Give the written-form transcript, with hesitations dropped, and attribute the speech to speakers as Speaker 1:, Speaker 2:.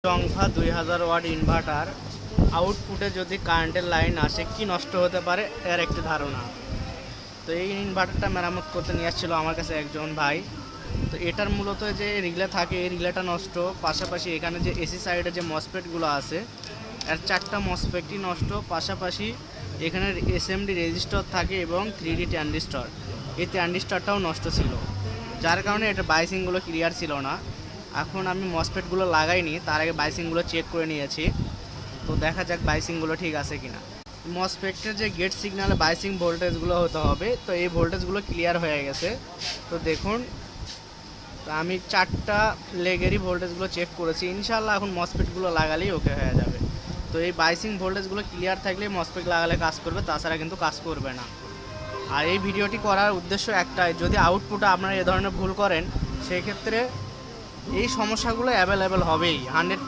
Speaker 1: সংখ্যা 2000 watt inverter আউটপুটে যদি কারেন্টের লাইন আসে কি নষ্ট হতে পারে এর একটি ধারণা। তো এই ইনভার্টারটা মেরামত করতে নিয়ে আসছিল আমার কাছে একজন ভাই। তো এটার মূলত যে রিলে থাকে এই রিলেটা নষ্ট, পাশাপাশি এখানে যে এসি সাইডে যে মসফেটগুলো আছে এর 4টা মসফেটই নষ্ট, পাশাপাশি এখানে এসএমডি রেজিস্টার থাকে এবং 3D ট্রানজিস্টর, এই ট্রানজিস্টরটাও নষ্ট ছিল, যার কারণে এটা বাইসিংগুলো ক্লিয়ার ছিল না। এখন আমি মসফেটগুলো লাগাইনি, তার আগে বাইসিংগুলো চেক করে নিয়েছি। তো দেখা যাক বাইসিংগুলো ঠিক আছে কিনা। মসফেটের যে গেট সিগনালে বাইসিং ভোল্টেজগুলো হতে হবে, তো এই ভোল্টেজগুলো ক্লিয়ার হয়ে গেছে। তো দেখুন, তো আমি 4টা লেগেরই ভোল্টেজগুলো চেক করেছি, ইনশাল্লাহ এখন মসফেটগুলো লাগালেই ওকে হয়ে যাবে। তো এই বাইসিং ভোল্টেজগুলো ক্লিয়ার থাকলে মসফেট লাগালে কাজ করবে, তাছাড়া কিন্তু কাজ করবে না। আর এই ভিডিওটি করার উদ্দেশ্য একটাই, যদি আউটপুটে আপনারা এ ধরনের ভুল করেন সেই ক্ষেত্রে এই সমস্যাগুলো অ্যাভেলেবেল হবেই 100%।